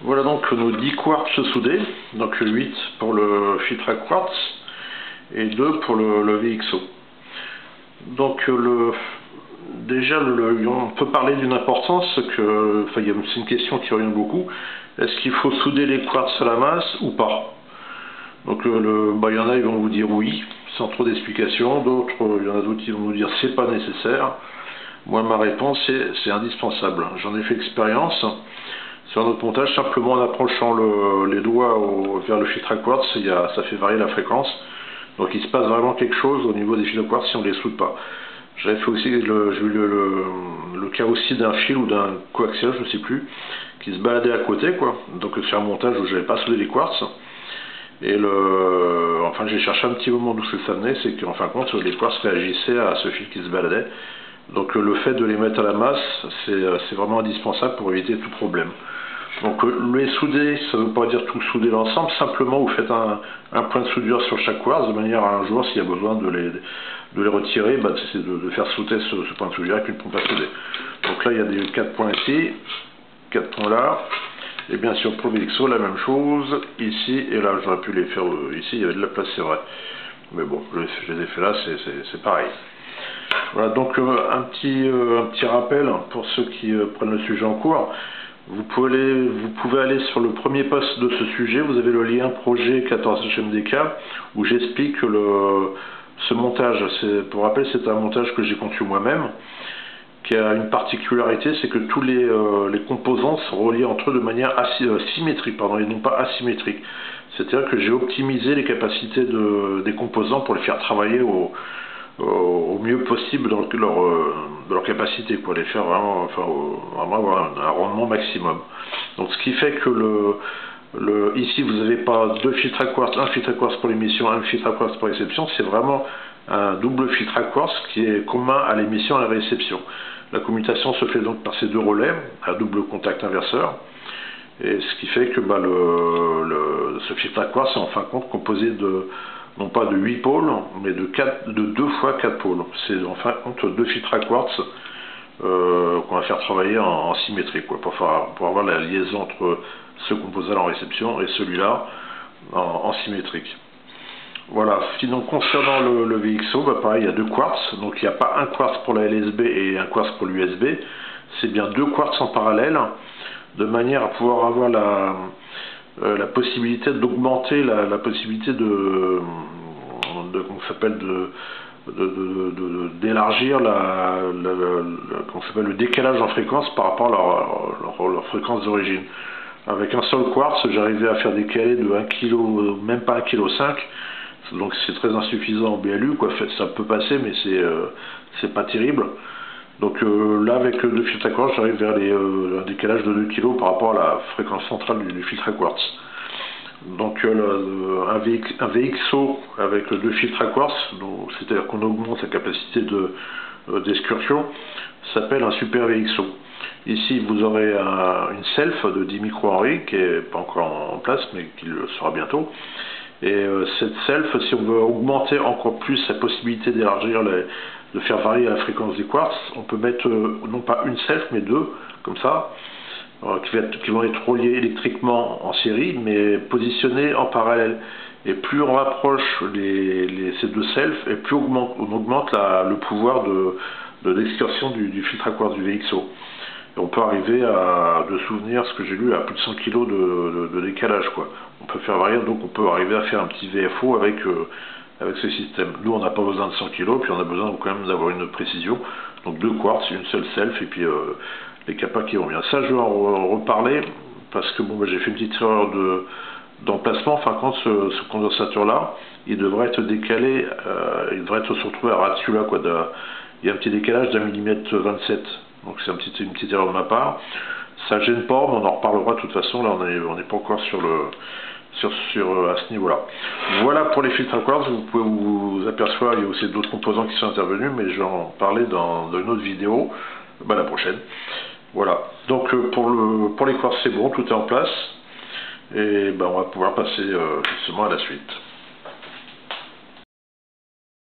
Voilà donc nos 10 quartz soudés, donc 8 pour le filtre à quartz et 2 pour le VXO. Donc déjà on peut parler d'une importance que, c'est une question qui revient beaucoup. Est-ce qu'il faut souder les quartz à la masse ou pas? Donc il y en a qui vont vous dire oui, sans trop d'explications, il y en a d'autres qui vont vous dire c'est pas nécessaire. Moi ma réponse c'est indispensable. J'en ai fait expérience. Sur notre montage, simplement en approchant les doigts vers le filtre à quartz, ça fait varier la fréquence. Donc il se passe vraiment quelque chose au niveau des fils de quartz si on ne les soude pas. J'avais fait aussi j'ai eu le cas aussi d'un fil ou d'un coaxial, je ne sais plus, qui se baladait à côté, quoi. Donc sur un montage où j'avais pas soudé les quartz. Et enfin j'ai cherché un petit moment d'où ça venait, c'est qu'en fin de compte les quartz réagissaient à ce fil qui se baladait. Donc le fait de les mettre à la masse, c'est vraiment indispensable pour éviter tout problème. Donc les souder, ça ne veut pas dire tout souder l'ensemble, simplement vous faites un point de soudure sur chaque quartz, de manière à un jour, s'il y a besoin de les retirer, c'est de faire sauter ce point de soudure avec une pompe à souder. Donc là il y a des 4 points ici, 4 points là, et bien sûr pour le VXO la même chose, ici et là, j'aurais pu les faire ici, il y avait de la place, c'est vrai. Mais bon, je les ai fait là, c'est pareil. Voilà, donc un petit rappel pour ceux qui prennent le sujet en cours. Vous pouvez aller sur le premier post de ce sujet, vous avez le lien projet 14 HMDK où j'explique ce montage. Pour rappel, c'est un montage que j'ai conçu moi-même, qui a une particularité, c'est que tous les composants sont reliés entre eux de manière symétrique, et non pas asymétrique. C'est-à-dire que j'ai optimisé les capacités des composants pour les faire travailler au mieux possible dans leur capacité, pour les faire vraiment, vraiment avoir un rendement maximum. Donc ce qui fait que ici vous n'avez pas deux filtres à quartz, un filtre à quartz pour l'émission, un filtre à quartz pour la réception, c'est vraiment un double filtre à quartz qui est commun à l'émission et à la réception. La commutation se fait donc par ces deux relais à double contact inverseur, et ce qui fait que ce filtre à quartz est en fin de compte composé non pas de 8 pôles, mais de 2 fois 4 pôles. C'est en fin de compte deux filtres à quartz qu'on va faire travailler en symétrie, quoi, pour avoir la liaison entre ce composant en réception et celui-là en symétrique. Voilà. Sinon, concernant le VXO, pareil, il y a deux quartz, donc il n'y a pas un quartz pour la LSB et un quartz pour l'USB, c'est bien deux quartz en parallèle, de manière à pouvoir avoir la possibilité d'augmenter la possibilité d'élargir le décalage en fréquence par rapport à leur fréquence d'origine. Avec un seul quartz, j'arrivais à faire décaler de 1 kg, même pas 1,5 kg, donc c'est très insuffisant en BLU, quoi. Ça peut passer, mais c'est pas terrible. Donc là, avec deux filtres à quartz, j'arrive vers un décalage de 2 kg par rapport à la fréquence centrale du filtre à quartz. Donc un VXO avec deux filtres à quartz, c'est-à-dire qu'on augmente sa capacité d'excursion, s'appelle un super VXO. Ici, vous aurez une self de 10 microhenry qui n'est pas encore en place, mais qui le sera bientôt. Et cette self, si on veut augmenter encore plus sa possibilité d'élargir, de faire varier la fréquence des quartz, on peut mettre non pas une self, mais deux, comme ça, qui vont être reliés électriquement en série, mais positionnés en parallèle. Et plus on rapproche ces deux selfs, et plus on augmente le pouvoir d'excursion du filtre à quartz du VXO. Et on peut arriver de souvenir, ce que j'ai lu, à plus de 100 kg de décalage, quoi. On peut faire varier, donc on peut arriver à faire un petit VFO avec ce système. Nous, on n'a pas besoin de 100 kg, puis on a besoin quand même d'avoir une précision. Donc deux quartz, une seule self, et puis les capas qui vont bien. Ça, je vais en reparler, parce que bon, j'ai fait une petite erreur d'emplacement. Enfin, quand ce condensateur-là, il devrait être décalé, il devrait se retrouver à ratio là, quoi. Il y a un petit décalage d'1 mm 27. Donc c'est une petite erreur de ma part. Ça gêne pas, mais on en reparlera de toute façon. Là, on n'est pas encore à ce niveau-là. Voilà pour les filtres à quartz. Vous pouvez vous apercevoir, il y a aussi d'autres composants qui sont intervenus, mais je vais en parler dans une autre vidéo, la prochaine. Voilà. Donc pour les quartz, c'est bon, tout est en place. Et on va pouvoir passer justement à la suite.